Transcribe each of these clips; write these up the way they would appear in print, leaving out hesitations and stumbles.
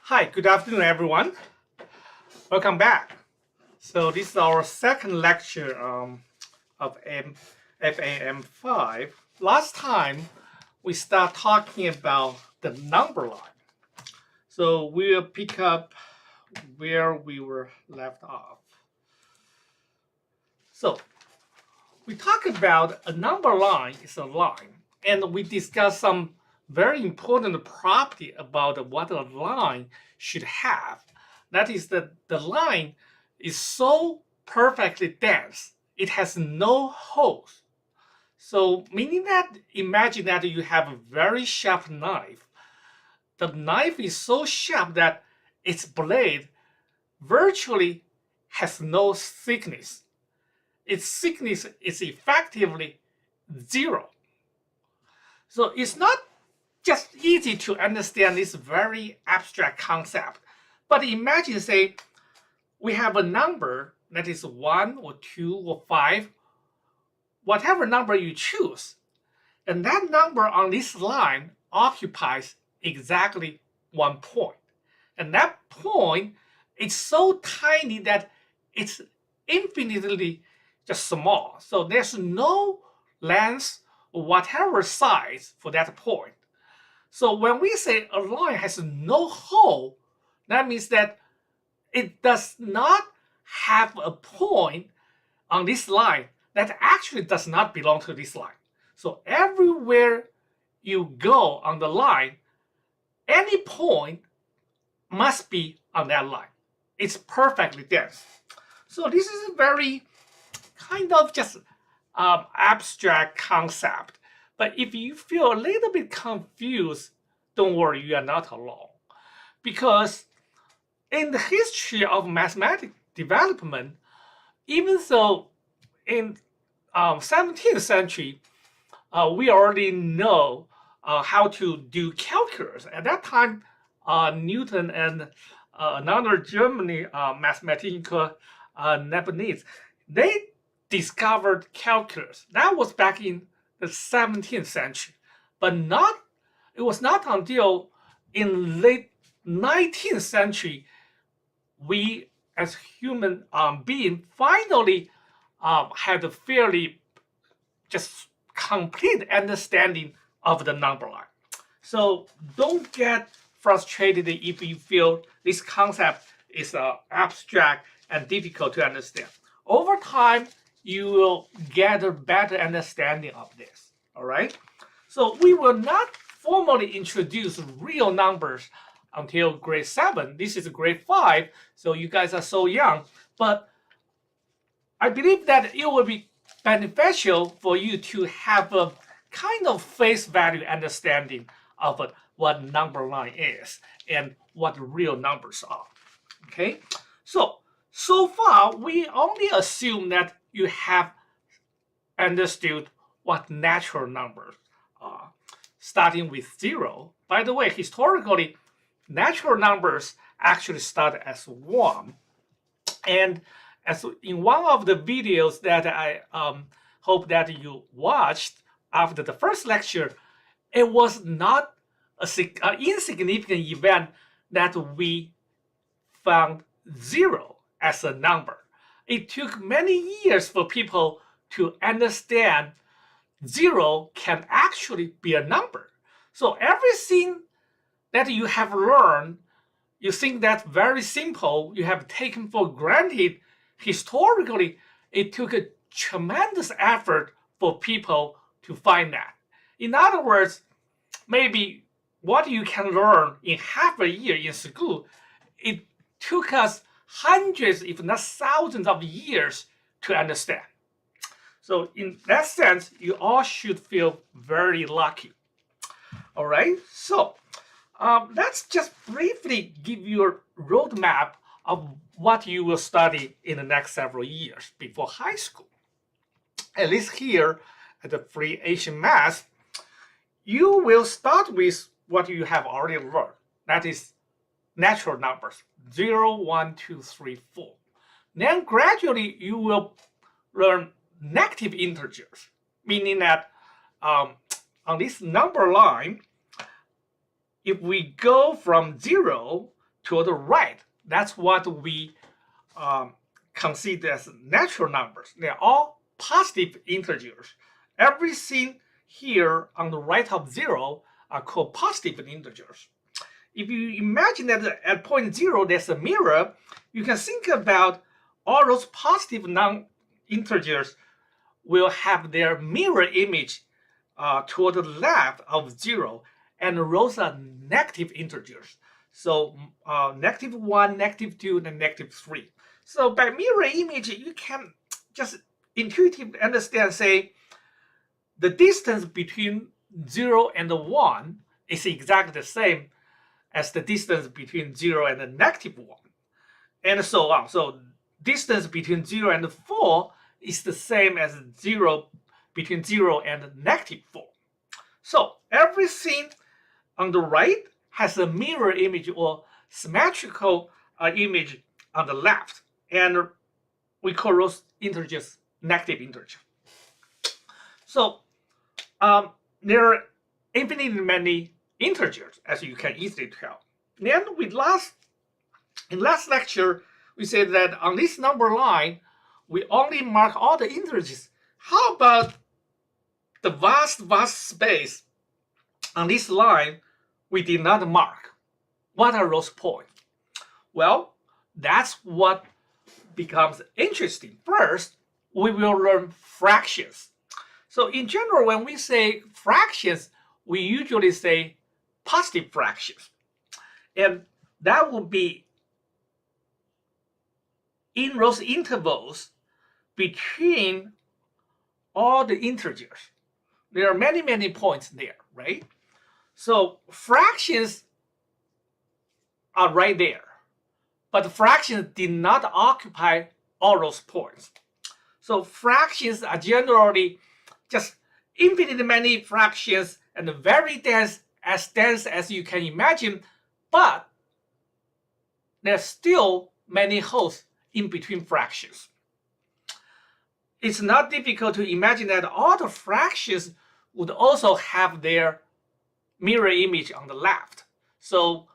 Hi, good afternoon, everyone. Welcome back. So this is our second lecture of FAM-5. Last time, we start talking about the number line. So we'll pick up where we were left off. So we talk about a number line is a line, and we discuss some very important property about what a line should have. That is that the line is so perfectly dense, it has no holes. So meaning that, imagine that you have a very sharp knife. The knife is so sharp that its blade virtually has no thickness. Its thickness is effectively zero. So it's not just easy to understand this very abstract concept. But imagine, say, we have a number that is 1 or 2 or 5, whatever number you choose. And that number on this line occupies exactly 1 point. And that point is so tiny that it's infinitely just small. So there's no length or whatever size for that point. So when we say a line has no hole, that means that it does not have a point on this line that actually does not belong to this line. So everywhere you go on the line, any point must be on that line. It's perfectly dense. So this is a very kind of just abstract concept. But if you feel a little bit confused, don't worry, you are not alone. Because in the history of mathematics development, even though in 17th century, we already know how to do calculus. At that time, Newton and another German mathematician called Leibniz, they discovered calculus. That was back in the 17th century. But it was not until in late 19th century we as human being finally had a fairly just complete understanding of the number line. So don't get frustrated if you feel this concept is abstract and difficult to understand. Over time, you will get a better understanding of this. All right. So we will not formally introduce real numbers until grade 7. This is grade 5, so you guys are so young. But I believe that it will be beneficial for you to have a kind of face value understanding of what number line is and what real numbers are. Okay, so far we only assume that you have understood what natural numbers are, starting with 0. By the way, historically, natural numbers actually start as 1. And as in one of the videos that I hope that you watched after the first lecture, it was not an insignificant event that we found 0 as a number. It took many years for people to understand 0 can actually be a number. So everything that you have learned, you think that's very simple, you have taken for granted. Historically, it took a tremendous effort for people to find that. In other words, maybe what you can learn in half a year in school, it took us hundreds, if not thousands of years to understand. So in that sense, you all should feel very lucky. All right, so let's just briefly give you a roadmap of what you will study in the next several years before high school. At least here at the Free Asian Math, you will start with what you have already learned. That is natural numbers, 0, 1, 2, 3, 4. Then gradually you will learn negative integers, meaning that on this number line, if we go from 0 to the right, that's what we consider as natural numbers. They're all positive integers. Everything here on the right of 0 are called positive integers. If you imagine that at point 0 there's a mirror, you can think about all those positive non-integers will have their mirror image toward the left of 0, and those are negative integers. So -1, -2, and -3. So by mirror image, you can just intuitively understand, say, the distance between 0 and 1 is exactly the same as the distance between 0 and -1, and so on. So distance between 0 and 4 is the same as between 0 and -4. So everything on the right has a mirror image or symmetrical image on the left, and we call those integers negative integers. So there are infinitely many integers, as you can easily tell. Then in last lecture, we said that on this number line, we only mark all the integers. How about the vast space on this line we did not mark? What are those points? Well, that's what becomes interesting. First, we will learn fractions. So in general, when we say fractions, we usually say positive fractions. And that would be in those intervals between all the integers. There are many points there, right? So fractions are right there, but fractions did not occupy all those points. So fractions are generally just infinitely many fractions and very dense as you can imagine, but there's still many holes in between fractions. It's not difficult to imagine that all the fractions would also have their mirror image on the left. So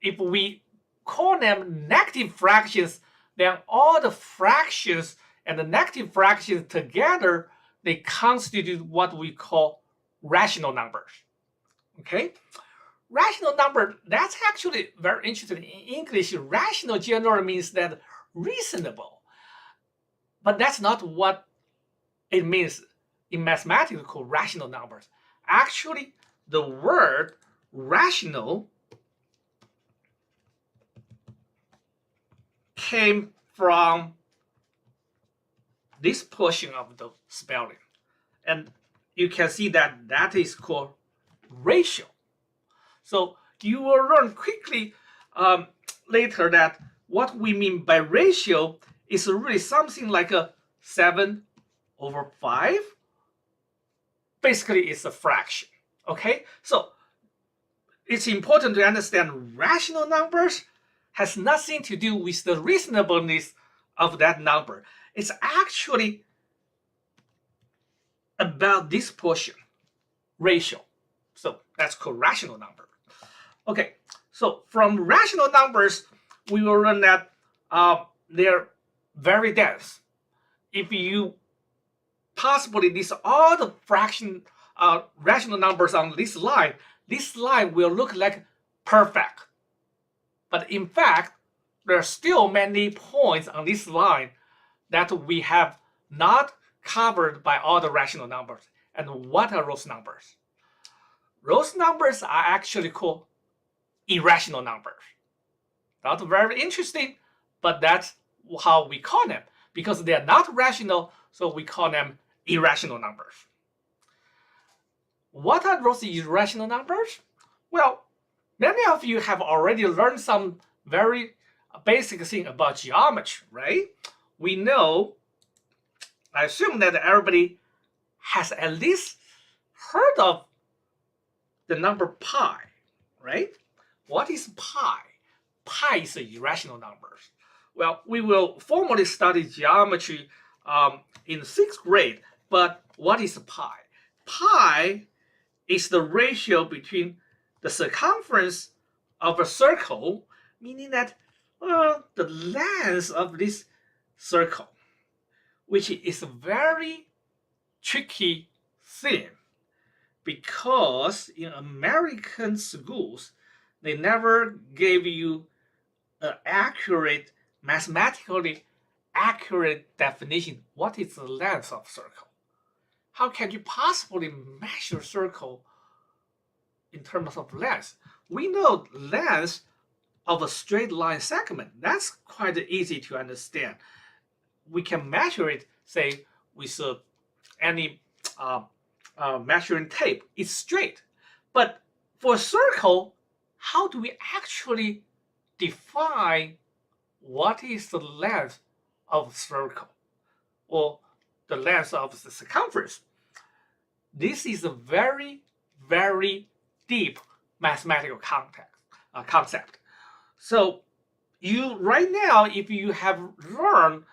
if we call them negative fractions, then all the fractions and the negative fractions together, they constitute what we call rational numbers. Okay? Rational number, that's actually very interesting. In English, rational generally means that reasonable. But that's not what it means in mathematics called rational numbers. Actually, the word rational came from this portion of the spelling. And you can see that that is called ratio. So you will learn quickly later that what we mean by ratio is really something like a 7/5. Basically, it's a fraction. Okay, so it's important to understand rational numbers has nothing to do with the reasonableness of that number. It's actually about this portion, ratio. So that's called rational number. Okay, so from rational numbers, we will learn that they're very dense. If you possibly list all the rational numbers on this line will look like perfect. But in fact, there are still many points on this line that we have not covered by all the rational numbers. And what are those numbers? Those numbers are actually called irrational numbers. Not very interesting, but that's how we call them. Because they are not rational, so we call them irrational numbers. What are those irrational numbers? Well, many of you have already learned some very basic thing about geometry, right? We know, I assume that everybody has at least heard of the number pi, right? What is pi? Pi is an irrational number. Well, we will formally study geometry in 6th grade, but what is pi? Pi is the ratio between the circumference of a circle, meaning that the length of this circle, which is a very tricky thing, because in American schools, they never gave you an accurate, mathematically accurate definition. What is the length of circle? How can you possibly measure circle in terms of length? We know length of a straight line segment. That's quite easy to understand. We can measure it, say, with any measuring tape. It's straight. But for a circle, how do we actually define what is the length of a circle or the length of the circumference? This is a very, very deep mathematical concept. So you right now, if you have learned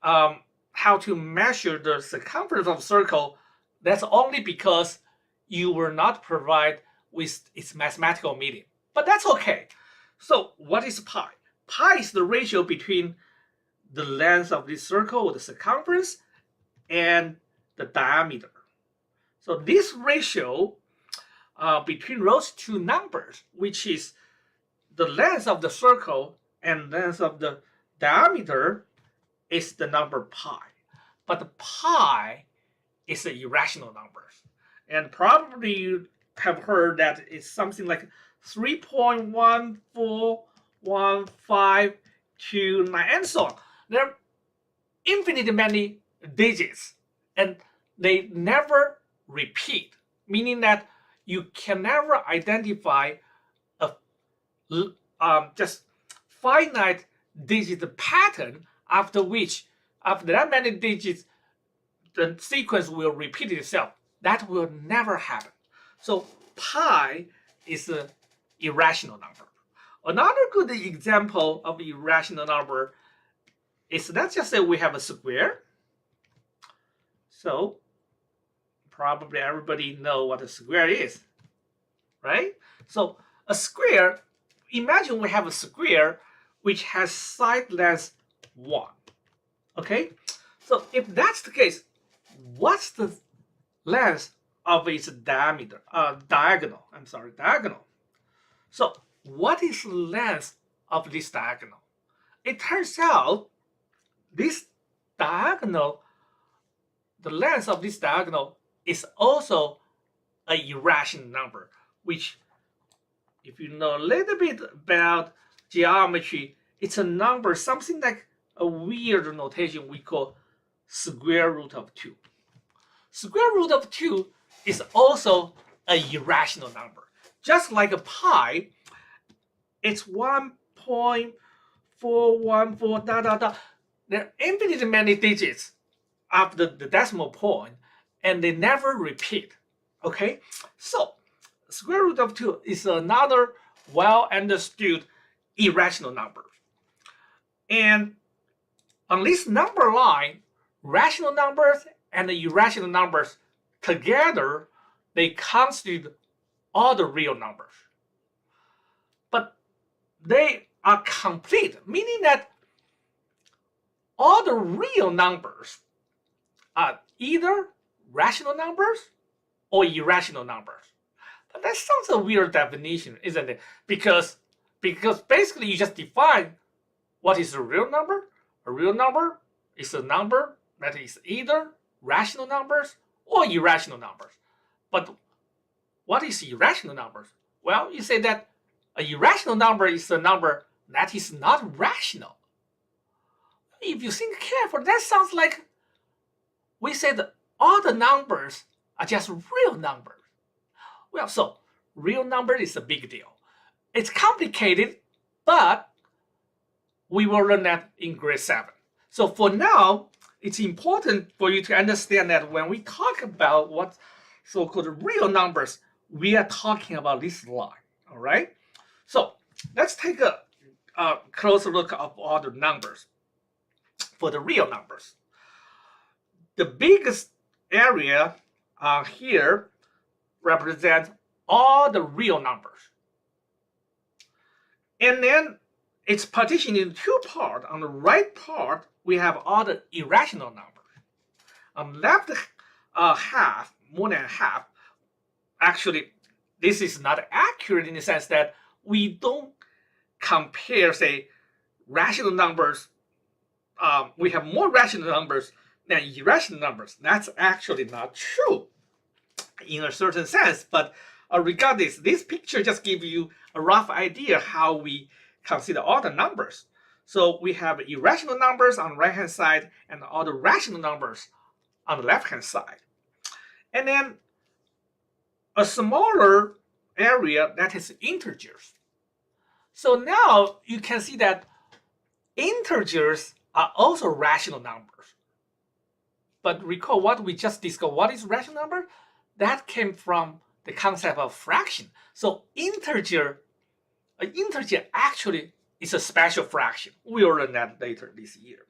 how to measure the circumference of a circle, that's only because you were not provided with its mathematical meaning. But that's okay. So what is pi? Pi is the ratio between the length of this circle, or the circumference, and the diameter. So this ratio between those two numbers, which is the length of the circle and length of the diameter, is the number pi. But pi is an irrational number. And probably you have heard that it's something like 3.141529 and so on. There are infinitely many digits, and they never repeat, meaning that you can never identify a just finite digit pattern after which, after that many digits, the sequence will repeat itself. That will never happen. So pi is an irrational number. Another good example of irrational number is, let's just say we have a square. So probably everybody know what a square is, right? So a square, imagine we have a square which has side length 1. Okay? So if that's the case, what's the length of its diameter? Diagonal. So what is the length of this diagonal? It turns out this diagonal, the length of this diagonal is also an irrational number, which, if you know a little bit about geometry, it's a number, something like a weird notation we call square root of 2. Square root of 2 is also an irrational number. Just like a pi, it's 1.414 . There are infinitely many digits after the decimal point, and they never repeat. Okay, so square root of 2 is another well understood irrational number. And on this number line, rational numbers and the irrational numbers together, they constitute all the real numbers. But they are complete, meaning that all the real numbers are either rational numbers or irrational numbers. But that sounds a weird definition, isn't it? Because basically you just define what is a real number. A real number is a number that is either rational numbers or irrational numbers. But what is irrational numbers? Well, you say that an irrational number is a number that is not rational. If you think carefully, that sounds like we say that all the numbers are just real numbers. Well, so real number is a big deal. It's complicated, but we will learn that in grade 7. So for now, it's important for you to understand that when we talk about what so-called real numbers, we are talking about this line, all right? So let's take a closer look at all the numbers. For the real numbers, the biggest area here represents all the real numbers. And then it's partitioned in two parts. On the right part, we have all the irrational numbers. On the left half, more than half, actually, this is not accurate in the sense that we don't compare, say, rational numbers. We have more rational numbers than irrational numbers. That's actually not true in a certain sense. But regardless, this picture just gives you a rough idea how we consider all the numbers. So we have irrational numbers on the right-hand side and all the rational numbers on the left-hand side. And then a smaller area that is integers. So now you can see that integers are also rational numbers. But recall what we just discussed. What is rational number? That came from the concept of fraction. So an integer actually is a special fraction. We will learn that later this year.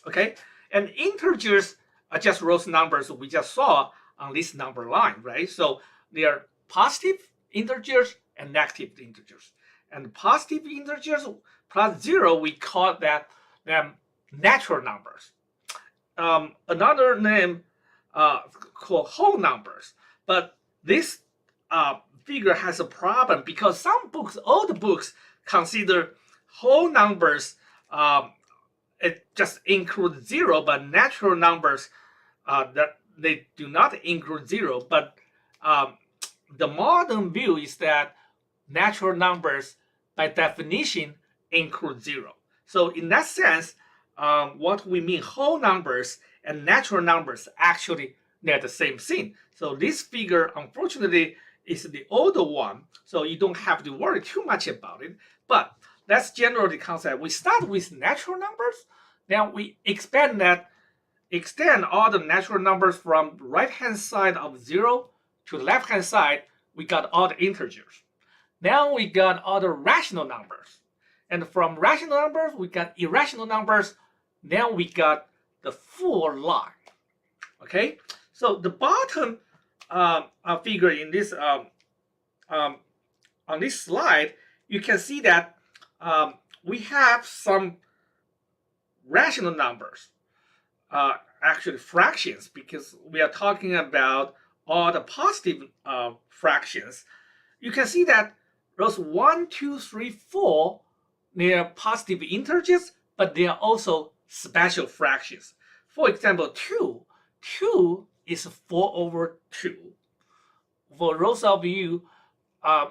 Okay? And integers are just those numbers we just saw on this number line, right? So they are positive integers and negative integers. And positive integers plus 0, we call them natural numbers. Another name called whole numbers. But this figure has a problem because some books, old books, consider whole numbers, it just includes 0, but natural numbers, that they do not include 0. But the modern view is that natural numbers, by definition, include 0. So in that sense, what we mean whole numbers and natural numbers, actually, they're the same thing. So this figure, unfortunately, is the older one, so you don't have to worry too much about it. But that's generally the concept. We start with natural numbers, then we extend all the natural numbers from the right-hand side of 0 to the left-hand side. We got all the integers. Now we got all the rational numbers. And from rational numbers, we got irrational numbers. Now we got the full line. Okay? So the bottom figure in this on this slide, you can see that we have some rational numbers, actually fractions, because we are talking about all the positive fractions. You can see that those 1, 2, 3, 4, they are positive integers, but they are also special fractions. For example, 2 is 4 over 2. For those of you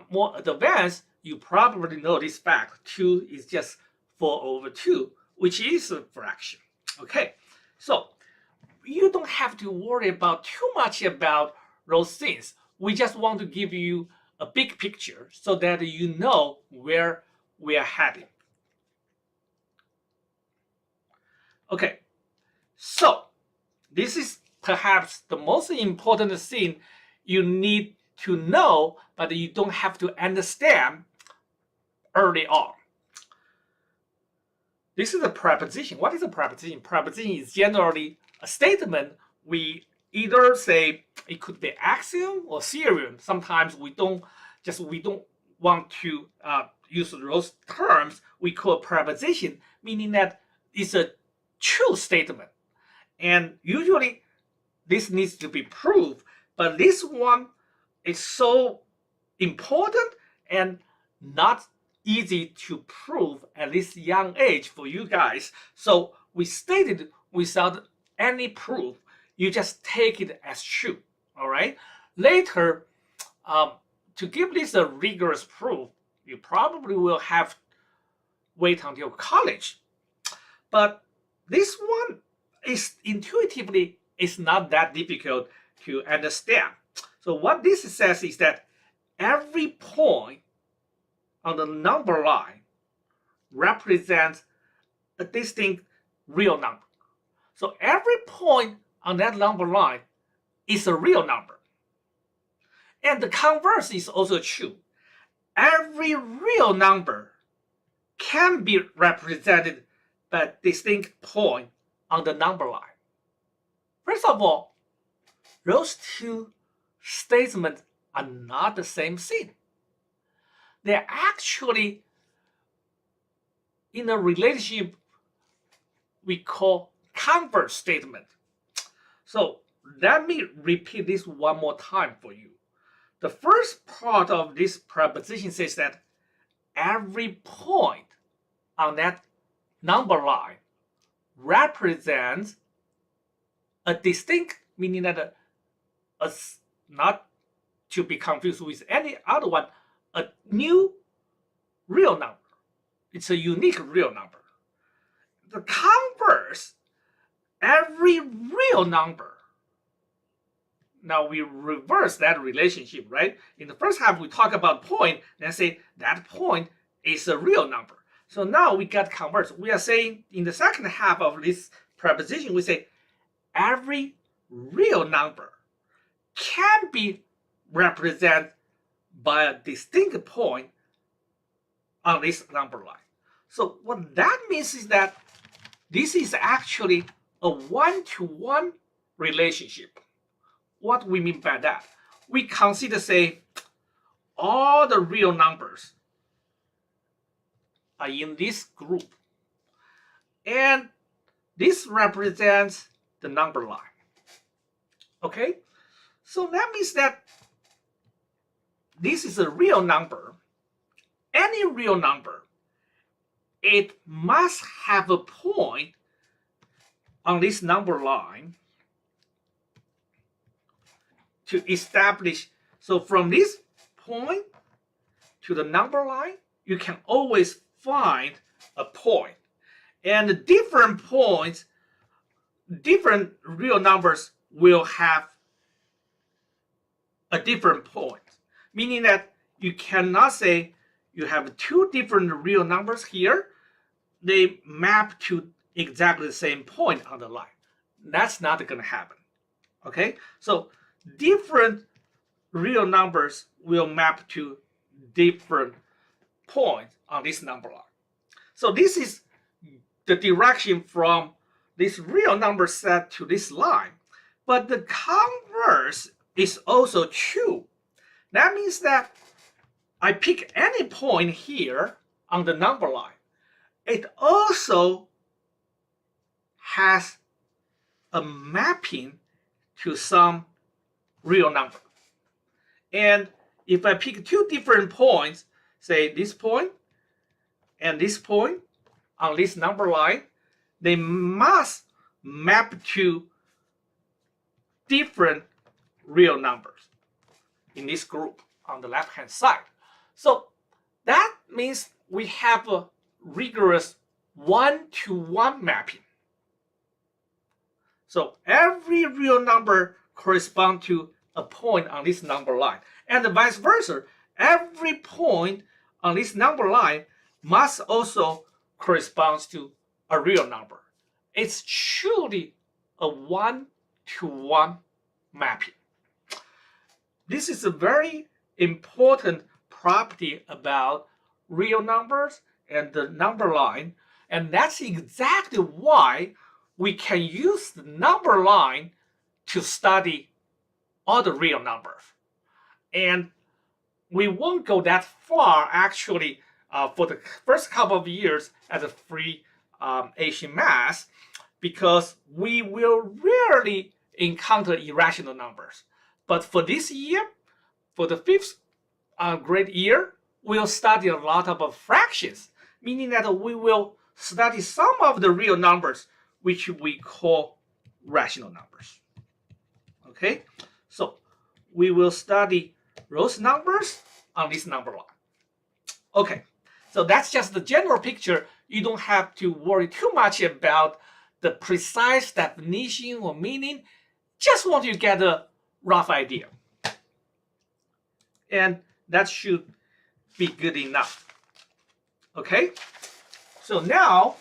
more advanced, you probably know this fact. 2 is just 4 over 2, which is a fraction. Okay, so you don't have to worry about too much about those things. We just want to give you a big picture so that you know where we are heading. Okay, so this is perhaps the most important thing you need to know, but you don't have to understand early on. This is a preposition. What is a preposition? Preposition is generally a statement. We either say it could be axiom or theorem. Sometimes we don't want to use those terms. We call preposition, meaning that it's a true statement. And usually this needs to be proved, but this one is so important and not easy to prove at this young age for you guys. So we stated without any proof. You just take it as true. All right. Later, to give this a rigorous proof, you probably will have wait until college. But this one is intuitively is not that difficult to understand. So what this says is that every point on the number line represents a distinct real number. So every point on that number line is a real number. And the converse is also true. Every real number can be represented by a distinct point on the number line. First of all, those two statements are not the same thing. They're actually in a relationship we call converse statement. So let me repeat this one more time for you. The first part of this proposition says that every point on that number line represents a distinct, meaning that not to be confused with any other one, a new real number. It's a unique real number. The converse, every real number. Now we reverse that relationship, right? In the first half, we talk about point, then say that point is a real number. So now we got converse. We are saying in the second half of this proposition, we say every real number can be represented by a distinct point on this number line. So what that means is that this is actually a one-to-one relationship. What we mean by that? We consider, say, all the real numbers are in this group. And this represents the number line. Okay? So that means that this is a real number. Any real number, it must have a point on this number line to establish. So from this point to the number line, you can always find a point. And different points, different real numbers will have a different point. Meaning that you cannot say you have two different real numbers here. They map to exactly the same point on the line. That's not going to happen. Okay? So different real numbers will map to different points on this number line. So this is the direction from this real number set to this line. But the converse is also true. That means that I pick any point here on the number line. It also has a mapping to some real number. And if I pick two different points, say this point and this point on this number line, they must map to different real numbers in this group on the left hand side. So that means we have a rigorous one-to-one mapping. So every real number corresponds to a point on this number line, and vice versa. Every point on this number line must also correspond to a real number. It's truly a one-to-one mapping. This is a very important property about real numbers and the number line, and that's exactly why we can use the number line to study all the real numbers. And we won't go that far actually for the first couple of years as a free Asian math, because we will rarely encounter irrational numbers. But for this year, for the fifth grade year, we'll study a lot of fractions, meaning that we will study some of the real numbers which we call rational numbers. Okay, so we will study those numbers on this number line. Okay, so that's just the general picture. You don't have to worry too much about the precise definition or meaning. Just want you to get a rough idea. And that should be good enough. Okay, so now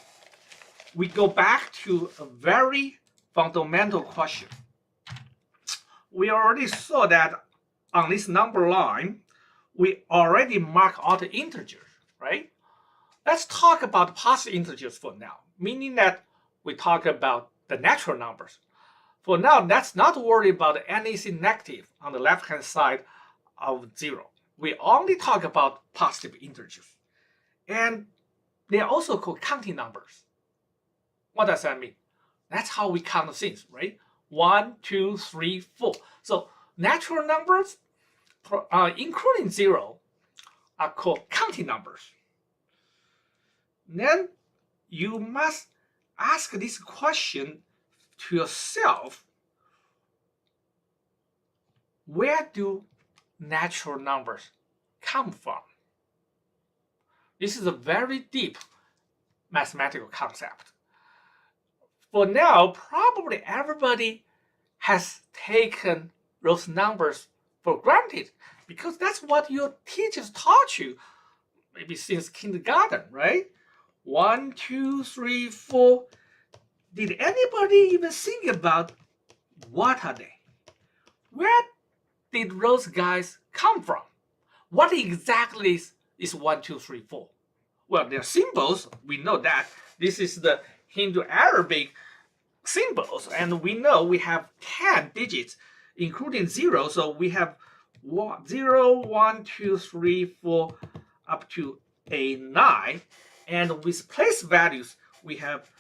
we go back to a very fundamental question. We already saw that on this number line, we already mark all the integers, right? Let's talk about positive integers for now, meaning that we talk about the natural numbers. For now, let's not worry about anything negative on the left-hand side of 0. We only talk about positive integers. And they are also called counting numbers. What does that mean? That's how we count things, right? 1, 2, 3, 4. So natural numbers, including 0, are called counting numbers. Then you must ask this question to yourself: where do natural numbers come from? This is a very deep mathematical concept. For now, probably everybody has taken those numbers for granted because that's what your teachers taught you, maybe since kindergarten, right? 1, 2, 3, 4. Did anybody even think about what are they? Where did those guys come from? What exactly is 1, 2, 3, 4? Well, they're symbols. We know that. This is the Hindu Arabic symbols, and we know we have 10 digits, including 0. So we have 0, 1, 2, 3, 4, up to a 9. And with place values, we have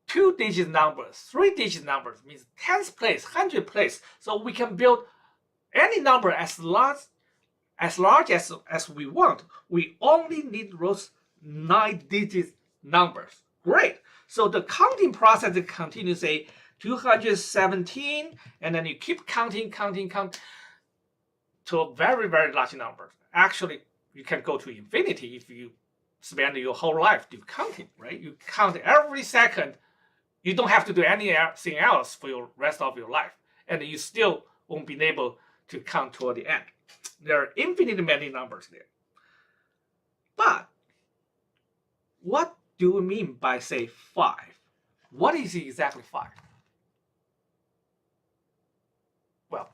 2-digit numbers, 3-digit numbers, means tens place, 100 place. So we can build any number as large as we want. We only need those 9-digit numbers. Great. So the counting process continues, say 217, and then you keep counting to a very, very large number. Actually, you can go to infinity if you spend your whole life do counting, right? You count every second. You don't have to do anything else for your rest of your life, and you still won't be able to count toward the end. There are infinitely many numbers there. But what do we mean by, say, 5? What is exactly 5? Well,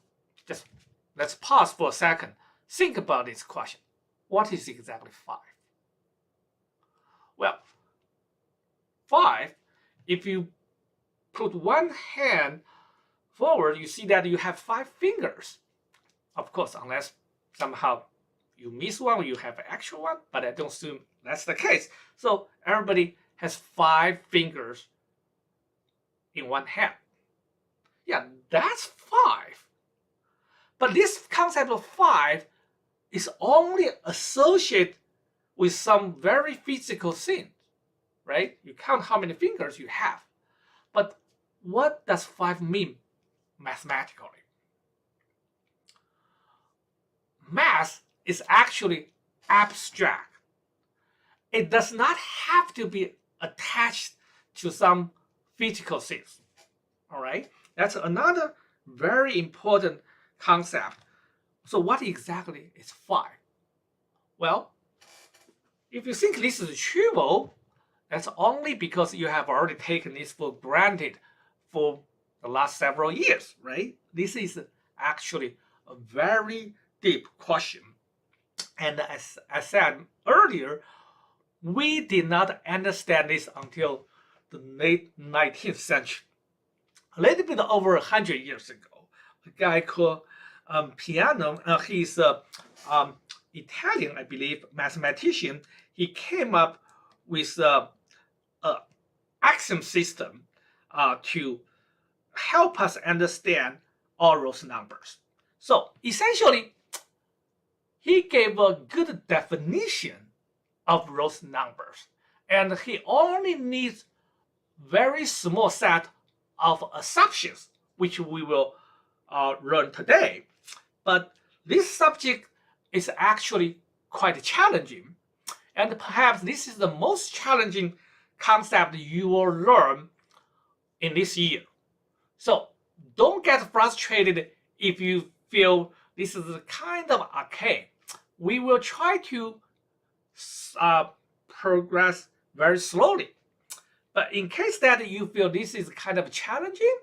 just let's pause for a second. Think about this question. What is exactly 5? Well, 5, if you put one hand forward, you see that you have 5 fingers. Of course, unless somehow you miss one or you have an actual one, but I don't assume that's the case. So everybody has 5 fingers in one hand. Yeah, that's 5. But this concept of 5 is only associated with some very physical thing, right? You count how many fingers you have. But what does 5 mean mathematically? Math is actually abstract. It does not have to be attached to some physical things. All right? That's another very important concept. So what exactly is 5? Well, if you think this is trivial, that's only because you have already taken this for granted for the last several years, right? This is actually a very deep question. And as I said earlier, we did not understand this until the late 19th century. A little bit over 100 years ago, a guy called Peano, he's Italian, I believe, mathematician. He came up with an axiom system to help us understand all those numbers. So essentially, he gave a good definition of those numbers, and he only needs very small set of assumptions, which we will learn today. But this subject is actually quite challenging, and perhaps this is the most challenging concept you will learn in this year. So don't get frustrated if you feel this is kind of arcane. We will try to progress very slowly. But in case that you feel this is kind of challenging,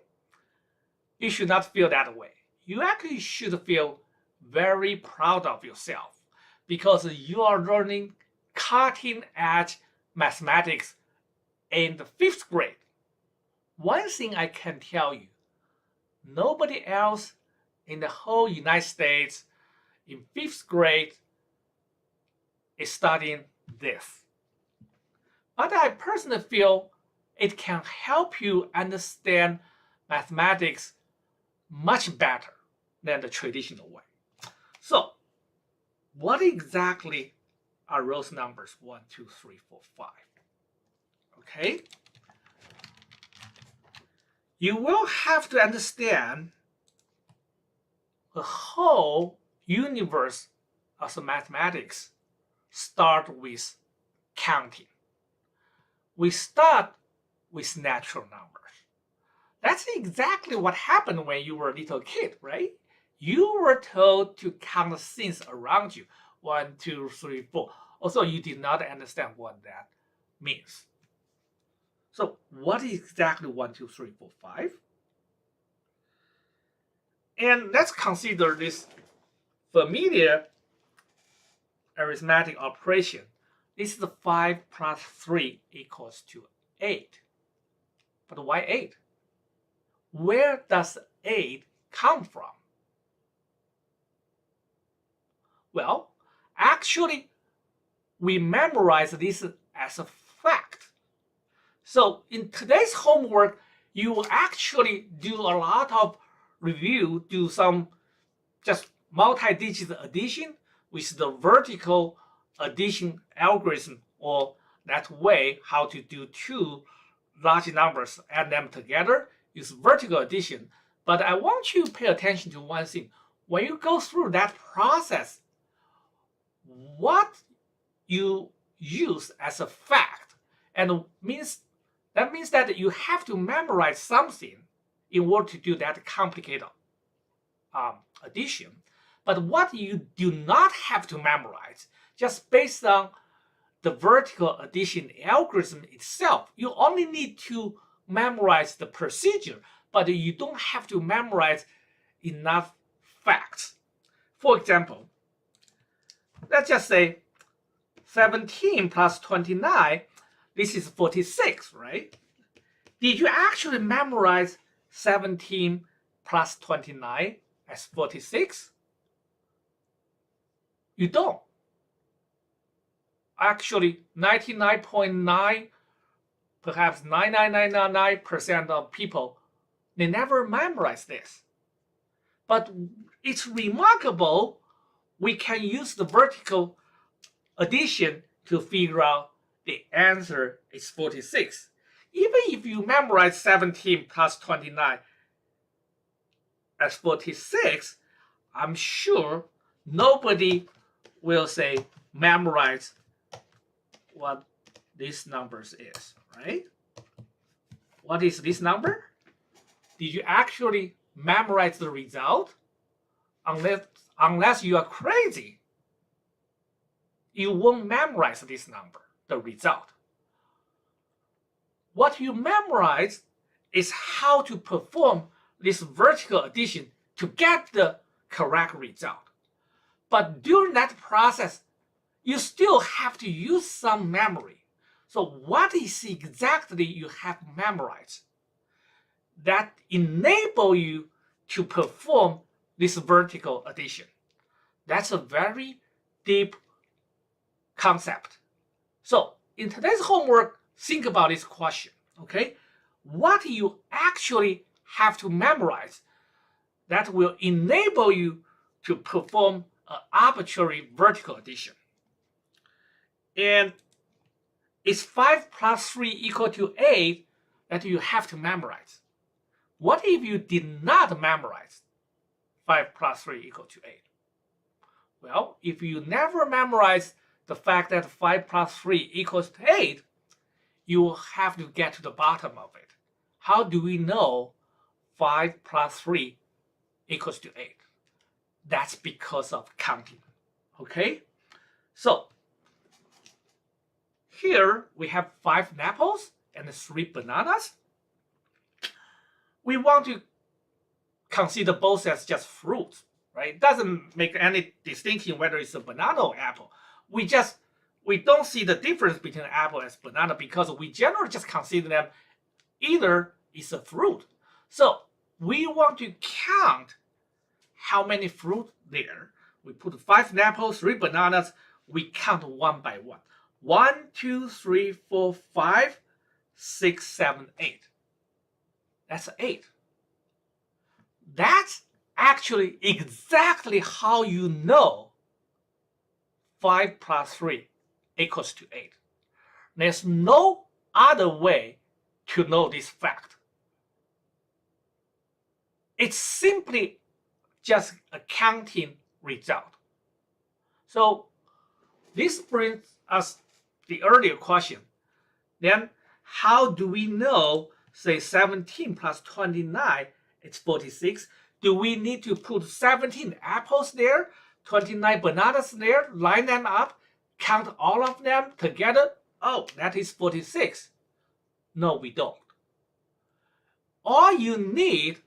you should not feel that way. You actually should feel very proud of yourself because you are learning cutting-edge mathematics in the 5th grade. One thing I can tell you, nobody else in the whole United States, in 5th grade is studying this. But I personally feel it can help you understand mathematics much better than the traditional way. So, what exactly are those numbers 1, 2, 3, 4, 5? Okay? You will have to understand the whole universe of mathematics start with counting. We start with natural numbers. That's exactly what happened when you were a little kid, right? You were told to count things around you. 1, 2, 3, 4. Also, you did not understand what that means. So what is exactly 1, 2, 3, 4, 5? And let's consider this familiar arithmetic operation. This is the 5 plus 3 equals to 8. But why 8? Where does 8 come from? Well, actually, we memorize this as a fact. So in today's homework, you will actually do a lot of review, do some just multi-digit addition with the vertical addition algorithm, or that way how to do two large numbers, add them together, use vertical addition. But I want you to pay attention to one thing. When you go through that process, what you use as a fact, and that means that you have to memorize something in order to do that complicated addition. But what you do not have to memorize, just based on the vertical addition algorithm itself, you only need to memorize the procedure, but you don't have to memorize enough facts. For example, let's just say 17 plus 29, this is 46, right? Did you actually memorize 17 plus 29 as 46? You don't. Actually, 99.9, perhaps 99.99% of people, they never memorize this. But it's remarkable we can use the vertical addition to figure out the answer is 46. Even if you memorize 17 plus 29 as 46, I'm sure nobody will say memorize what this number is, right? What is this number? Did you actually memorize the result? Unless you are crazy, you won't memorize this number, the result. What you memorize is how to perform this vertical addition to get the correct result. But during that process, you still have to use some memory. So what is exactly you have memorized that enable you to perform this vertical addition? That's a very deep concept. So in today's homework, think about this question, okay? What you actually have to memorize that will enable you to perform an arbitrary vertical addition. And it's 5 plus 3 equal to 8 that you have to memorize. What if you did not memorize 5 plus 3 equal to 8? Well, if you never memorize the fact that 5 plus 3 equals to 8, you will have to get to the bottom of it. How do we know 5 plus 3 equals to 8? That's because of counting, okay? So here we have 5 apples and 3 bananas. We want to consider both as just fruits, right? It doesn't make any distinction whether it's a banana or apple. We don't see the difference between apple and banana because we generally just consider them either is a fruit. So we want to count how many fruit there. We put 5 apples, 3 bananas. We count one by one. 1, 2, 3, 4, 5, 6, 7, 8. That's 8. That's actually exactly how you know 5 plus 3 equals to 8. There's no other way to know this fact. It's simply just a counting result. So this brings us the earlier question. Then how do we know, say 17 plus 29 is 46? Do we need to put 17 apples there, 29 bananas there, line them up, count all of them together? Oh, that is 46. No, we don't. All you need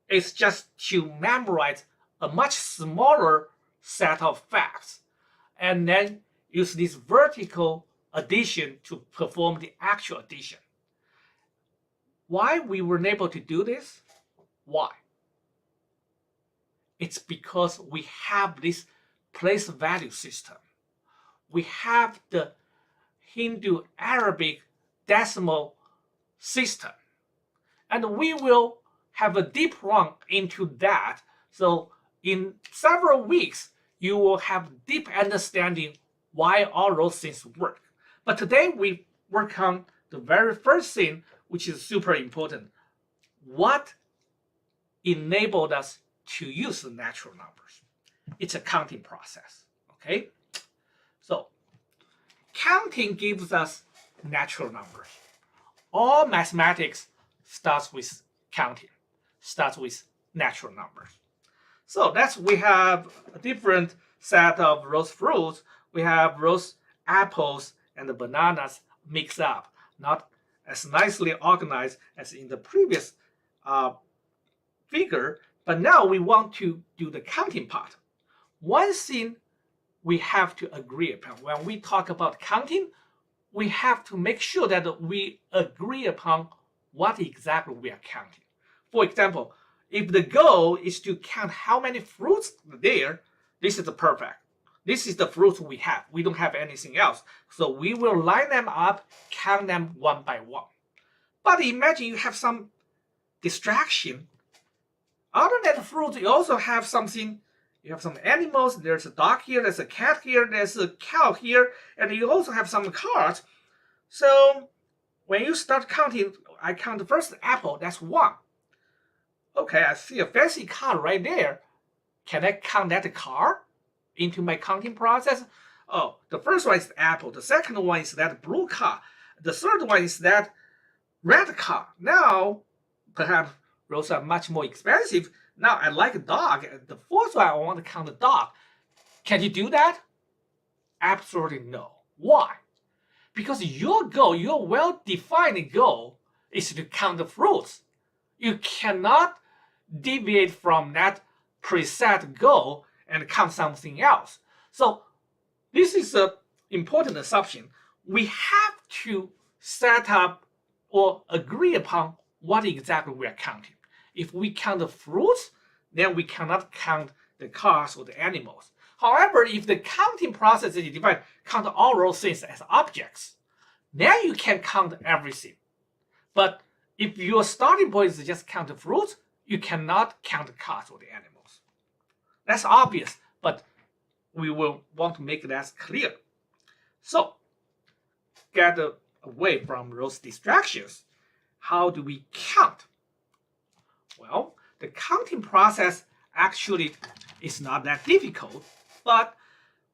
is just to memorize a much smaller set of facts and then use this vertical addition to perform the actual addition. Why we were able to do this? Why? It's because we have this place value system. We have the Hindu Arabic decimal system. And we will have a deep run into that. So in several weeks, you will have deep understanding why all those things work. But today we work on the very first thing, which is super important. What enabled us to use the natural numbers? It's a counting process, okay? So counting gives us natural numbers. All mathematics starts with counting, starts with natural numbers. So we have a different set of those fruits. We have those apples and the bananas mixed up, not as nicely organized as in the previous figure, but now we want to do the counting part. One thing we have to agree upon when we talk about counting, we have to make sure that we agree upon what exactly we are counting. For example, if the goal is to count how many fruits are there, this is the perfect. This is the fruits we have. We don't have anything else. So we will line them up, count them one by one. But imagine you have some distraction. Other than the fruits, you also have something. You have some animals. There's a dog here, there's a cat here, there's a cow here, and you also have some cars. So when you start counting, I count the first apple, that's 1. Okay, I see a fancy car right there. Can I count that car into my counting process? Oh, the first one is the apple. The second one is that blue car. The third one is that red car. Now, perhaps those are much more expensive. Now I like a dog. The fourth one, I want to count the dog. Can you do that? Absolutely no. Why? Because your goal, your well-defined goal, is to count the fruits. You cannot deviate from that preset goal and count something else. So this is an important assumption. We have to set up or agree upon what exactly we are counting. If we count the fruits, then we cannot count the cars or the animals. However, if the counting process is defined, count all those things as objects, then you can count everything. But if your starting point is just count the fruits, you cannot count the cars or the animals. That's obvious, but we will want to make that clear. So, get away from those distractions. How do we count? Well, the counting process actually is not that difficult, but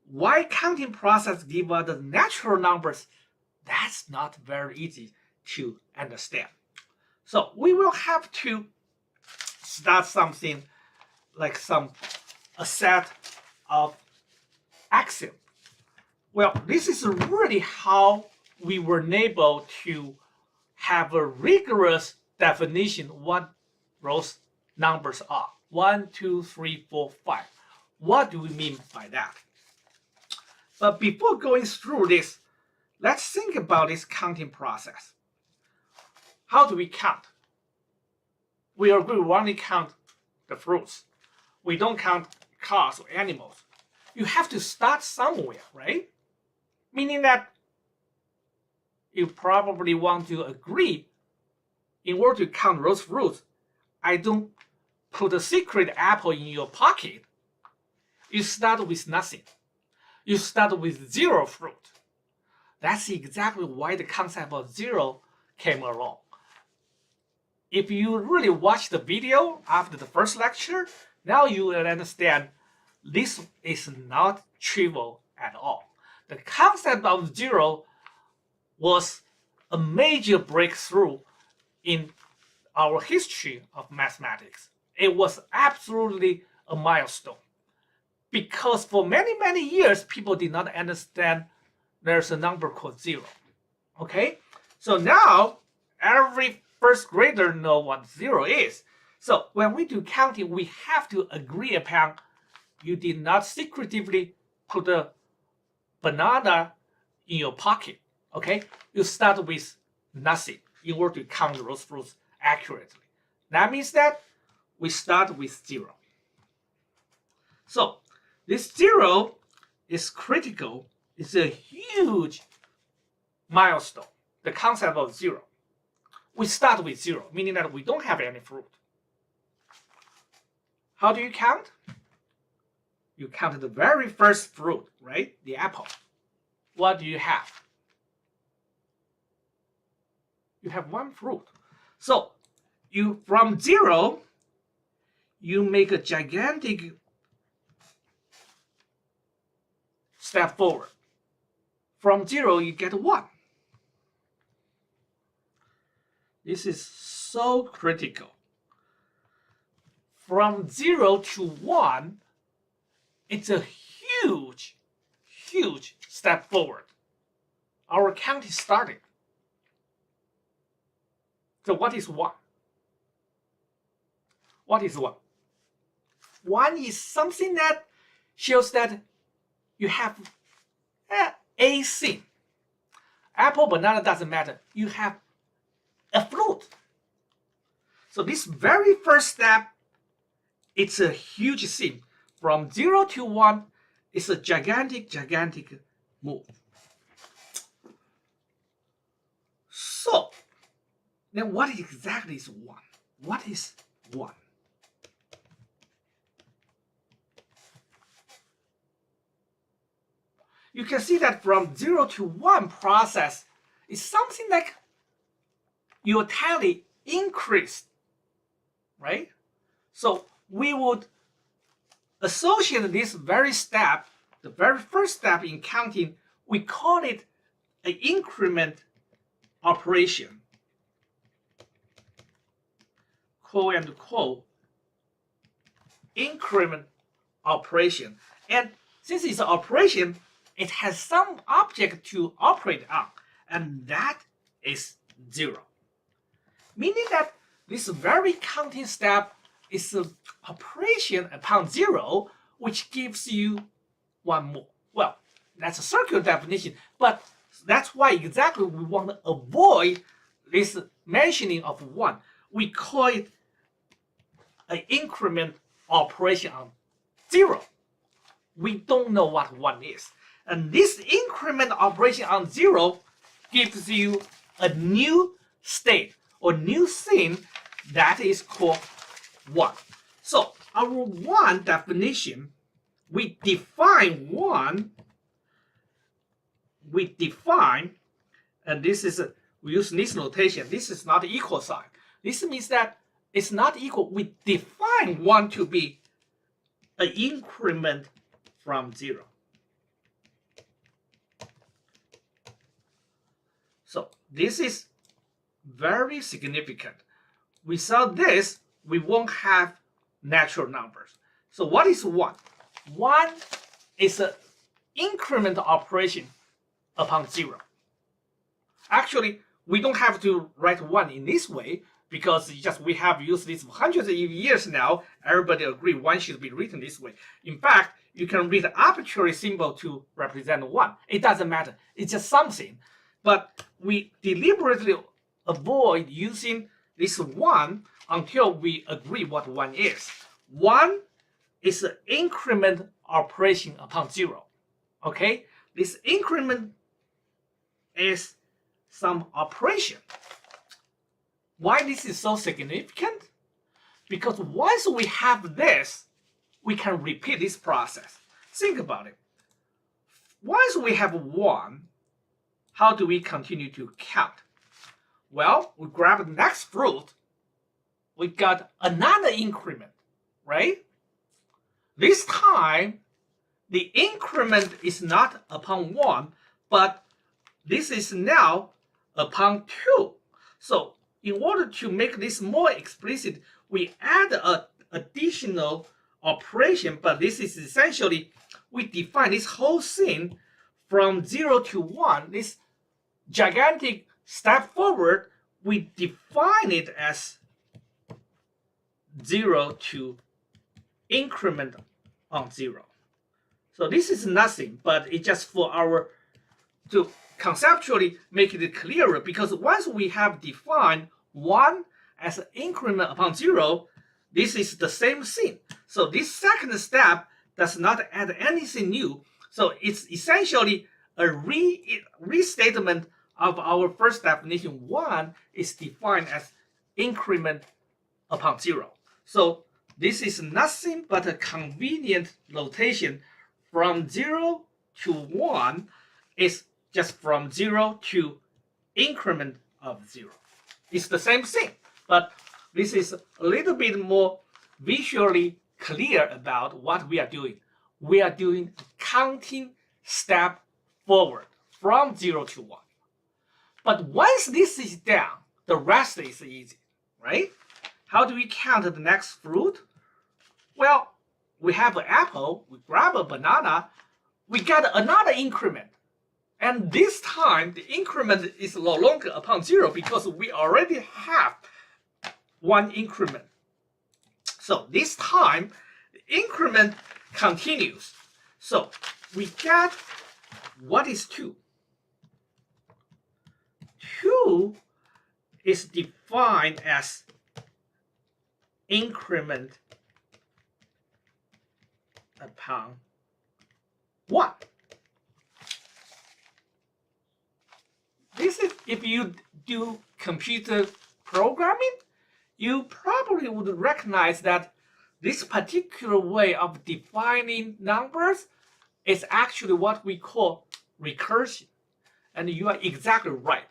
why counting process give us the natural numbers, that's not very easy to understand. So we will have to start something like a set of axioms. Well, this is really how we were able to have a rigorous definition what those numbers are. 1, 2, 3, 4, 5. What do we mean by that? But before going through this, let's think about this counting process. How do we count? We only count the fruits. We don't count cars or animals, you have to start somewhere, right? Meaning that you probably want to agree in order to count those fruits. I don't put a secret apple in your pocket. You start with nothing. You start with zero fruit. That's exactly why the concept of zero came along. If you really watch the video after the first lecture, now you will understand this is not trivial at all. The concept of zero was a major breakthrough in our history of mathematics. It was absolutely a milestone because for many, many years, people did not understand there's a number called zero. Okay, so now every first grader know what zero is. So when we do counting, we have to agree upon you did not secretively put a banana in your pocket. Okay, you start with nothing in order to count those fruits accurately. That means that we start with zero. So this zero is critical. It's a huge milestone, the concept of zero. We start with zero, meaning that we don't have any fruit. How do you count? You count the very first fruit, right? The apple. What do you have? You have one fruit. So you from zero, you make a gigantic step forward. From zero, you get one. This is so critical. From 0 to 1, it's a huge, huge step forward. Our count is started. So what is 1? What is 1? 1 is something that shows that you have a thing. Apple, banana doesn't matter. You have a fruit. So this very first step, it's a huge thing. From 0 to 1, it's a gigantic, gigantic move. So, then what exactly is 1? What is 1? You can see that from 0 to 1 process is something like your tally increased, right? So we would associate this very step, the very first step in counting, we call it an increment operation, quote unquote, increment operation. And since it's an operation, it has some object to operate on, and that is 0. Meaning that this very counting step is an operation upon 0, which gives you 1 more. Well, that's a circular definition, but that's why exactly we want to avoid this mentioning of 1. We call it an increment operation on 0. We don't know what 1 is. And this increment operation on 0 gives you a new state or new thing that is called 1. So our 1 definition, we define 1, and this is, we use this notation, this is not equal sign. This means that it's not equal. We define 1 to be an increment from 0. So this is very significant. Without this, we won't have natural numbers. So what is 1? 1 is an increment operation upon 0. Actually, we don't have to write 1 in this way because just we have used this for hundreds of years now. Everybody agree 1 should be written this way. In fact, you can read an arbitrary symbol to represent 1. It doesn't matter. It's just something. But we deliberately avoid using this 1 until we agree what 1 is. 1 is an increment operation upon 0. Okay, this increment is some operation. Why this is so significant? Because once we have this, we can repeat this process. Think about it. Once we have 1, how do we continue to count? Well, we grab the next fruit, we got another increment, right? This time, the increment is not upon 1, but this is now upon 2. So in order to make this more explicit, we add an additional operation, but this is essentially, we define this whole thing from 0 to 1, this gigantic step forward, we define it as 0 to increment on 0. So this is nothing, but it's just for our, to conceptually make it clearer, because once we have defined 1 as an increment upon 0, this is the same thing. So this second step does not add anything new. So it's essentially a restatement of our first definition. 1 is defined as increment upon 0. So this is nothing but a convenient notation. From 0 to 1 is just from 0 to increment of 0. It's the same thing, but this is a little bit more visually clear about what we are doing. We are doing a counting step forward from 0 to 1. But once this is done, the rest is easy, right? How do we count the next fruit? Well, we have an apple, we grab a banana, we get another increment. And this time, the increment is no longer upon 0 because we already have 1 increment. So this time, the increment continues. So we get, what is 2? 2 is defined as increment upon 1. This is, if you do computer programming, you probably would recognize that this particular way of defining numbers is actually what we call recursion. And you are exactly right.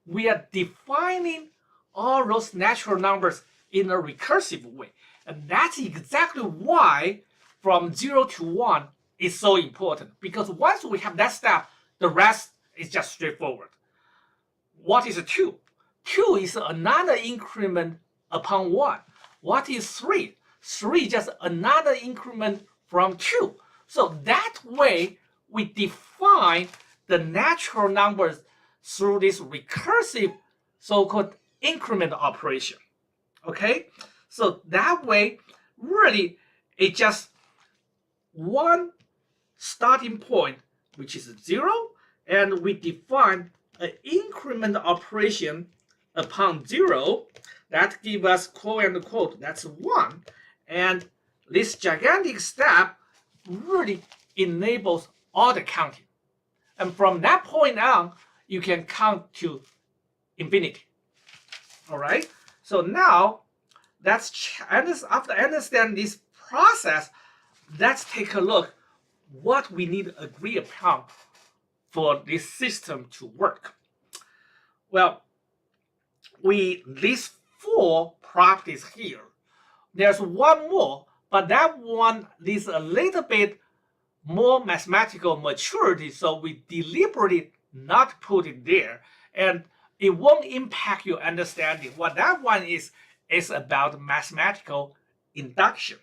We are defining all those natural numbers in a recursive way. And that's exactly why from 0 to 1 is so important. Because once we have that step, the rest is just straightforward. What is 2? 2 is another increment upon 1. What is 3? 3 is just another increment from 2. So that way, we define the natural numbers through this recursive so-called increment operation. Okay? So that way, really, it's just one starting point, which is 0, and we define an increment operation upon 0 that gives us quote unquote that's 1, and this gigantic step really enables all the counting, and from that point on you can count to infinity. All right, so now after understanding this process, let's take a look what we need to agree upon for this system to work. Well, we list 4 properties here. There's one more, but that one needs a little bit more mathematical maturity, so we deliberately not put it there, and it won't impact your understanding. What that one is about mathematical induction,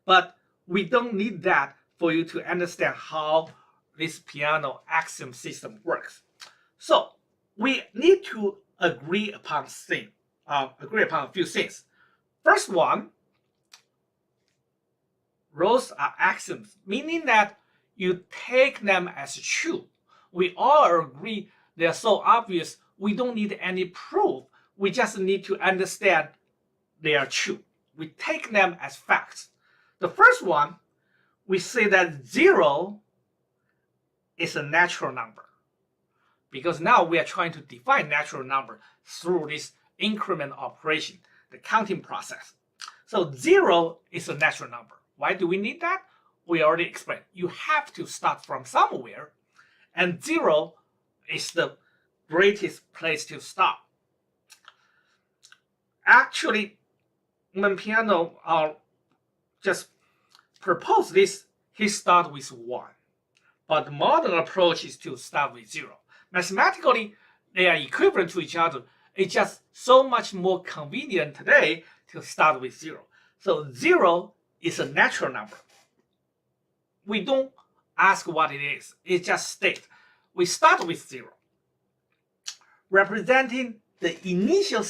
but we don't need that for you to understand how this Peano axiom system works. So we need to agree upon a few things. First one, those are axioms, meaning that you take them as true. We all agree they're so obvious, we don't need any proof. We just need to understand they are true. We take them as facts. The first one, we say that 0 is a natural number, because now we are trying to define natural number through this increment operation, the counting process. So 0 is a natural number. Why do we need that? We already explained. You have to start from somewhere, and 0 is the greatest place to start. Actually, when Peano just proposed this, he started with 1. But the modern approach is to start with 0. Mathematically, they are equivalent to each other. It's just so much more convenient today to start with 0. So 0 is a natural number. We don't ask what it is. It just states. We start with 0, representing the initial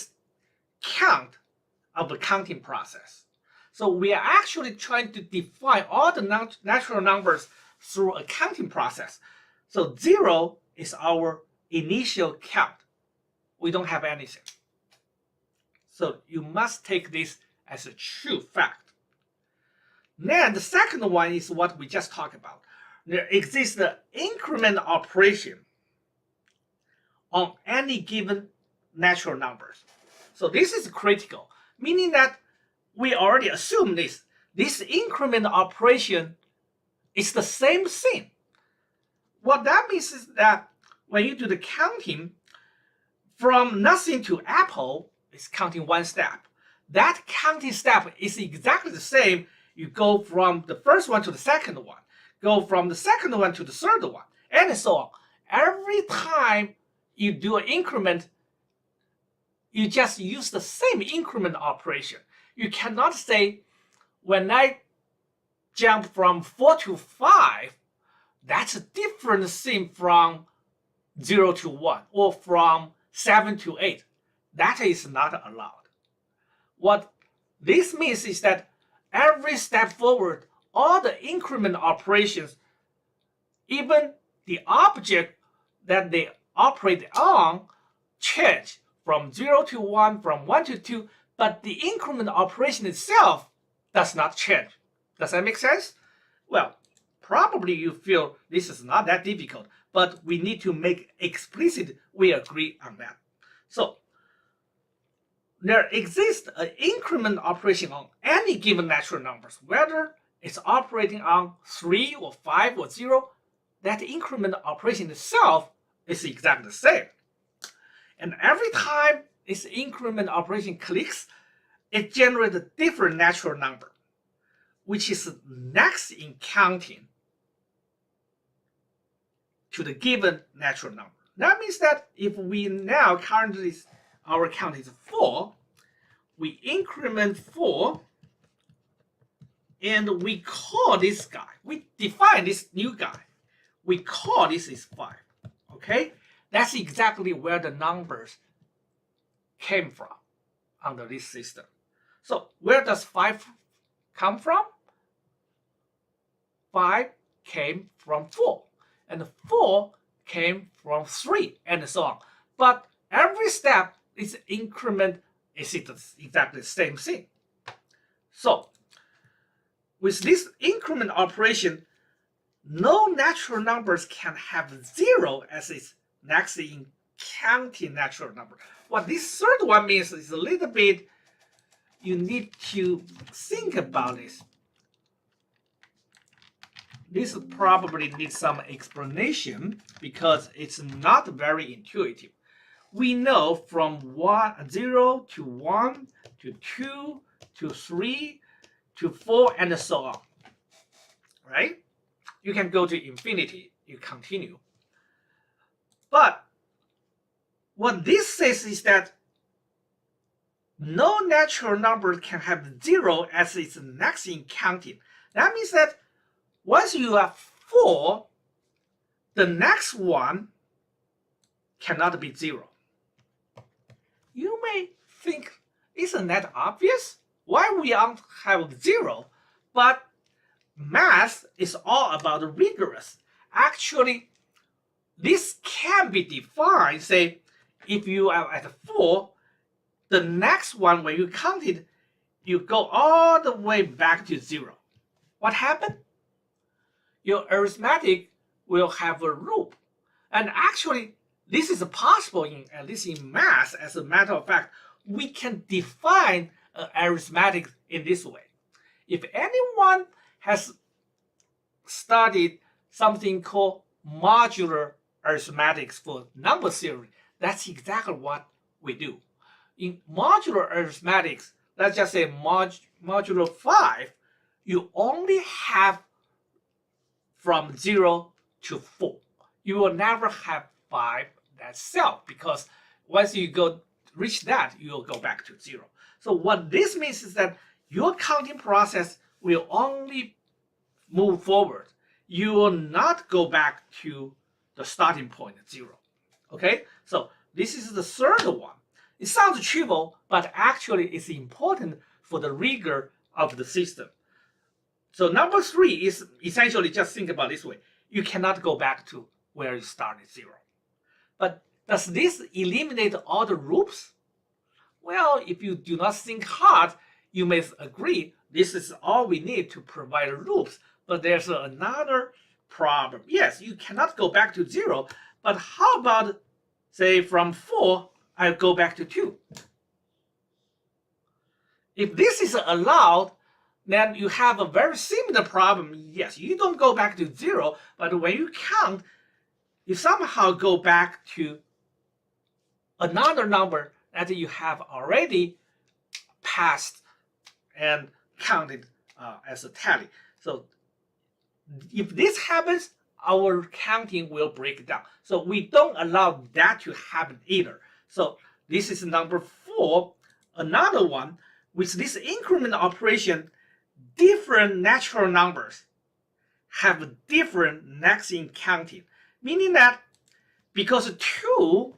count of the counting process. So we are actually trying to define all the natural numbers through a counting process. So 0 is our initial count. We don't have anything. So you must take this as a true fact. Then the second one is what we just talked about. There exists the increment operation on any given natural numbers. So this is critical, meaning that we already assume this. This increment operation is the same thing. What that means is that when you do the counting, from nothing to apple is counting one step. That counting step is exactly the same. You go from the first one to the second one, go from the second one to the third one, and so on. Every time you do an increment, you just use the same increment operation. You cannot say, when I jump from 4 to 5, that's a different thing from 0 to 1 or from 7 to 8. That is not allowed. What this means is that every step forward, all the increment operations, even the object that they operate on, change from 0 to 1, from 1 to 2, but the increment operation itself does not change. Does that make sense? Well, probably you feel this is not that difficult, but we need to make explicit we agree on that. So there exists an increment operation on any given natural numbers, whether it's operating on 3 or 5 or 0, that increment operation itself is exactly the same. And every time this increment operation clicks, it generates a different natural number, which is next in counting to the given natural number. That means that if we now currently our count is 4, we increment 4, and we call this guy, we define this new guy, we call this is 5. Okay, that's exactly where the numbers came from under this system. So where does 5 come from? 5 came from 4, and 4 came from 3, and so on. But every step is increment is exactly the same thing. So with this increment operation, no natural numbers can have 0 as its next in counting natural number. What this third one means is a little bit, you need to think about this. This probably needs some explanation because it's not very intuitive. We know from 0 to 1 to 2 to 3 to 4 and so on, right? You can go to infinity, you continue. But what this says is that no natural number can have 0 as its next in counting. That means that once you have 4, the next one cannot be 0. You may think, isn't that obvious? Why we don't have 0? But math is all about rigorous. Actually, this can be defined. Say, if you are at 4, the next one, when you count it, you go all the way back to 0. what happened? Your arithmetic will have a loop. And actually, this is possible in at least in math. As a matter of fact, we can define arithmetic in this way. If anyone has studied something called modular arithmetics for number theory, that's exactly what we do. In modular arithmetics, let's just say modulo 5, you only have from 0 to 4. You will never have 5 itself, because once you reach that, you will go back to 0. So what this means is that your counting process will only move forward. You will not go back to the starting point at 0. Okay, so this is the third one. It sounds trivial, but actually it's important for the rigor of the system. So number 3 is essentially, just think about this way. You cannot go back to where you started 0. But does this eliminate all the loops? Well, if you do not think hard, you may agree this is all we need to provide loops. But there's another problem. Yes, you cannot go back to 0, but how about, say, from 4, I go back to 2? If this is allowed, then you have a very similar problem. Yes, you don't go back to 0, but when you count, you somehow go back to another number that you have already passed and counted as a tally. So if this happens, our counting will break down. So we don't allow that to happen either. So this is number 4. Another one, with this increment operation, different natural numbers have different next in counting. Meaning that because 2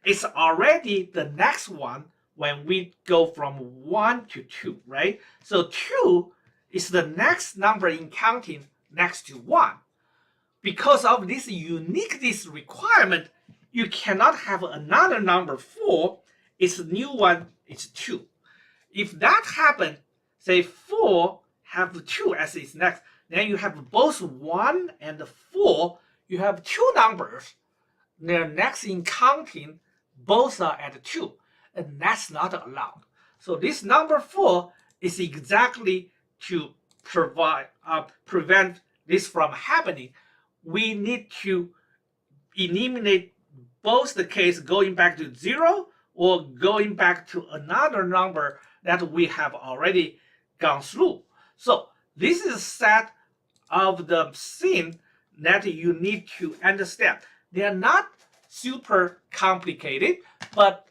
is already the next one when we go from 1 to 2, right? So 2 is the next number in counting next to 1. Because of this uniqueness requirement, you cannot have another number 4. Its new one is 2. If that happens, say 4 have 2 as its next, then you have both 1 and 4. You have 2 numbers. Their next in counting, both are at 2. And that's not allowed. So this number 4 is exactly to prevent this from happening. We need to eliminate both the case going back to 0 or going back to another number that we have already gone through. So this is a set of the things that you need to understand. They are not super complicated, but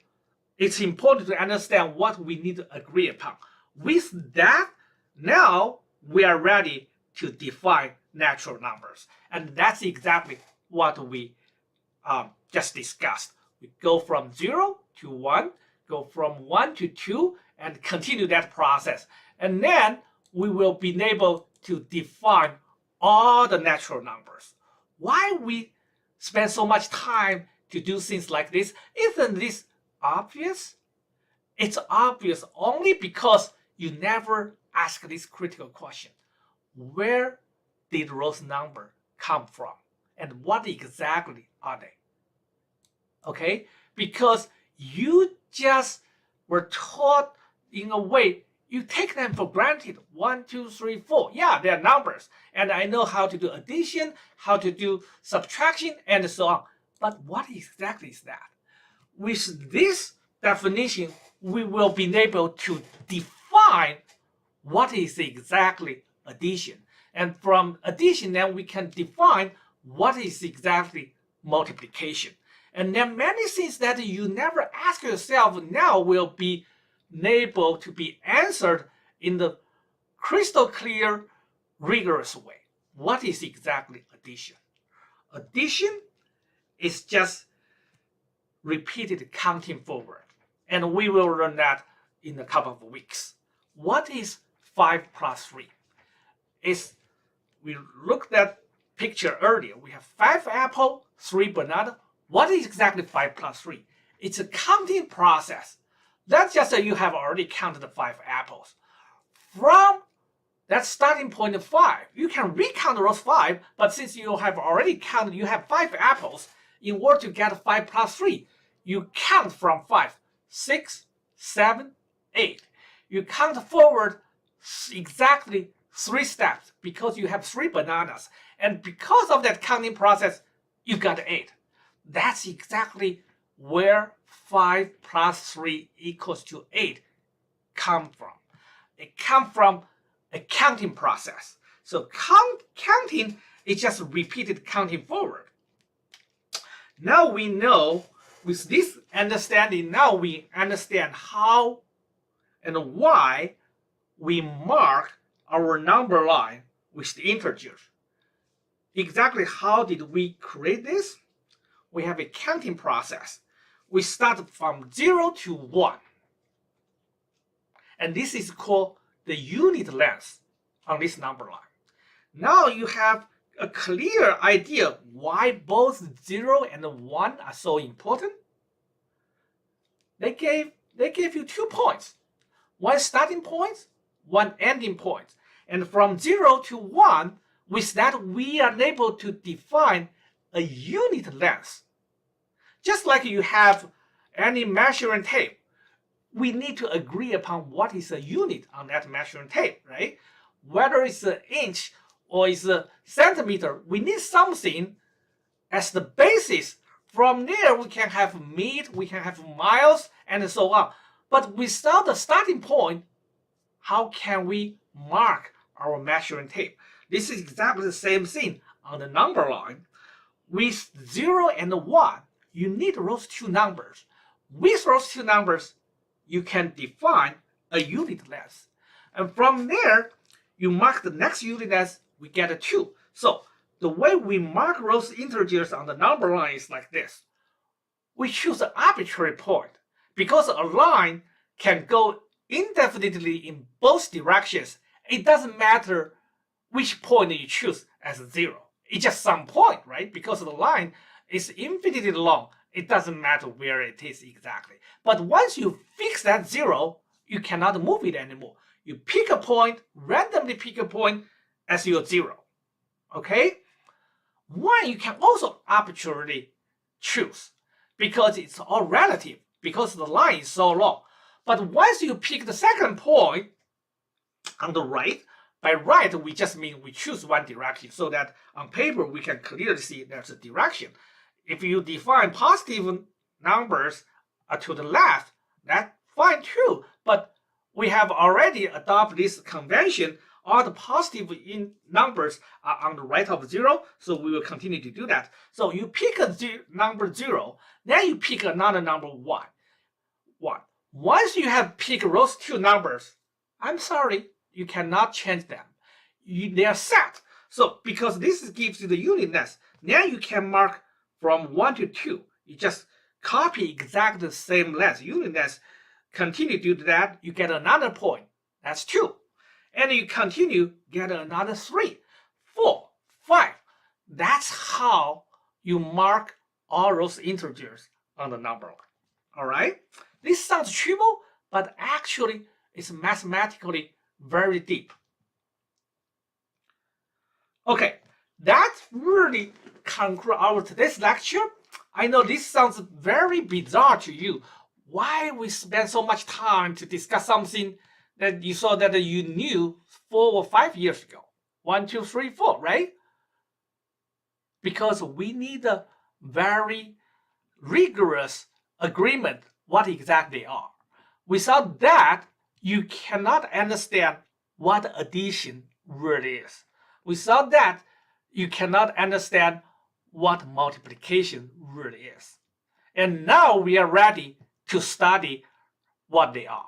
it's important to understand what we need to agree upon. With that, now we are ready to define natural numbers. And that's exactly what we just discussed. We go from 0 to 1, go from 1 to 2, and continue that process. And then we will be able to define all the natural numbers. Why we spend so much time to do things like this? Isn't this obvious? It's obvious only because you never ask this critical question. Where did those numbers come from? And what exactly are they? Okay? Because you just were taught in a way, you take them for granted. 1, 2, 3, 4. Yeah, they're numbers. And I know how to do addition, how to do subtraction, and so on. But what exactly is that? With this definition, we will be able to define what is exactly addition. And from addition, then we can define what is exactly multiplication. And then many things that you never ask yourself now will be able to be answered in the crystal clear, rigorous way. What is exactly addition? Addition is just repeated counting forward. And we will learn that in a couple of weeks. What is 5 plus 3? We looked at picture earlier. We have 5 apples, 3 bananas. What is exactly 5 plus 3? It's a counting process. Let's just say you have already counted the 5 apples. From That's starting point 5. You can recount those 5, but since you have already counted, you have 5 apples. In order to get 5 plus 3, you count from 5, 6, 7, 8. You count forward exactly 3 steps because you have 3 bananas. And because of that counting process, you got 8. That's exactly where 5 plus 3 equals to 8 come from. It comes from a counting process. So counting is just repeated counting forward. Now we know, with this understanding, now we understand how and why we mark our number line with the integers. Exactly how did we create this? We have a counting process. We start from 0 to 1. And this is called the unit length on this number line. Now you have a clear idea why both 0 and 1 are so important. They gave you 2 points. One starting point, one ending point. And from 0 to 1, with that we are able to define a unit length. Just like you have any measuring tape, we need to agree upon what is a unit on that measuring tape, right? Whether it's an inch or it's a centimeter, we need something as the basis. From there, we can have meter, we can have miles, and so on. But without the starting point, how can we mark our measuring tape? This is exactly the same thing on the number line. With 0 and 1, you need those 2 numbers. With those 2 numbers, you can define a unit length. And from there, you mark the next unit length, we get a 2. So the way we mark those integers on the number line is like this. We choose an arbitrary point because a line can go indefinitely in both directions. It doesn't matter which point you choose as 0. It's just some point, right? Because the line is infinitely long. It doesn't matter where it is exactly. But once you fix that 0, you cannot move it anymore. You pick a point, randomly pick a point as your 0. Okay? 1 you can also arbitrarily choose because it's all relative, because the line is so long. But once you pick the second point on the right, by right we just mean we choose one direction so that on paper we can clearly see there's a direction. If you define positive numbers to the left, that's fine too. But we have already adopted this convention. All the positive numbers are on the right of 0, so we will continue to do that. So you pick a number 0, then you pick another number 1. Once you have picked those 2 numbers, I'm sorry, you cannot change them. They are set. So because this gives you the unit length, now you can mark from 1 to 2. You just copy exactly the same length, unit length. Continue to do that, you get another point. That's 2. And you continue, get another 3, 4, 5. That's how you mark all those integers on the number line. All right? This sounds trivial, but actually it's mathematically very deep. Okay, that really concludes our today's lecture. I know this sounds very bizarre to you. Why we spend so much time to discuss something that you saw that you knew 4 or 5 years ago? 1, 2, 3, 4, right? Because we need a very rigorous agreement what exactly they are. Without that, you cannot understand what addition really is. Without that, you cannot understand what multiplication really is. And now we are ready to study what they are.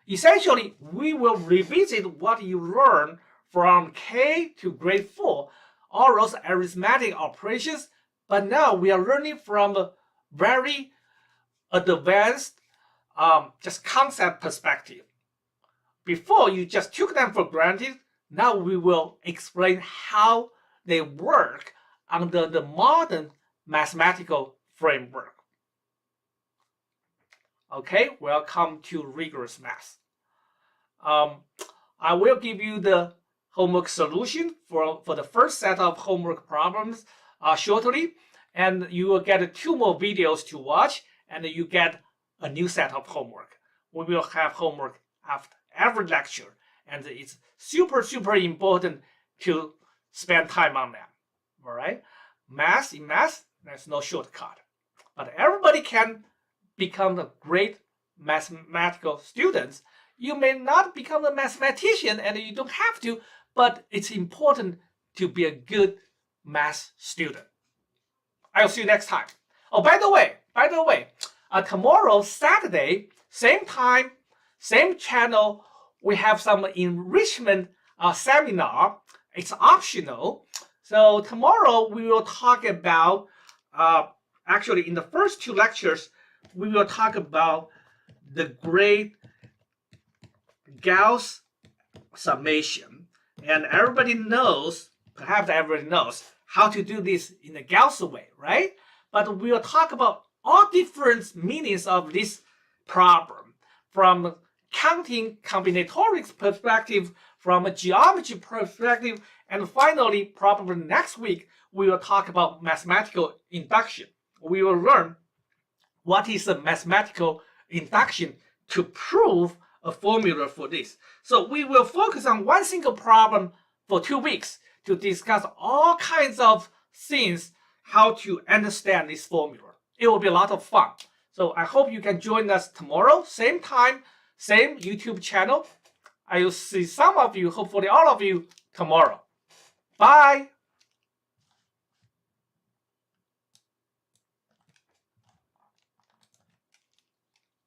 Essentially, we will revisit what you learned from K to grade 4, all those arithmetic operations, but now we are learning from a very advanced just concept perspective. Before, you just took them for granted. Now we will explain how they work under the modern mathematical framework. Okay, welcome to Rigorous Math. I will give you the homework solution for the first set of homework problems shortly. And you will get 2 more videos to watch, and you get a new set of homework. We will have homework after every lecture, and it's super important to spend time on that. All right, in math, there's no shortcut, but everybody can become a great mathematical students. You may not become a mathematician, and you don't have to, but it's important to be a good math student. I'll see you next time. Oh, by the way, tomorrow, Saturday, same time, same channel, we have some enrichment seminar. It's optional. So tomorrow we will talk about, actually in the first 2 lectures, we will talk about the great Gauss summation. And everybody knows, perhaps everybody knows, how to do this in a Gauss way, right? But we'll talk about all different meanings of this problem, from counting combinatorics perspective, from a geometry perspective, and finally, probably next week, we will talk about mathematical induction. We will learn what is a mathematical induction to prove a formula for this. So we will focus on one single problem for 2 weeks to discuss all kinds of things, how to understand this formula. It will be a lot of fun. So I hope you can join us tomorrow, same time, same YouTube channel. I will see some of you, hopefully all of you, tomorrow. Bye.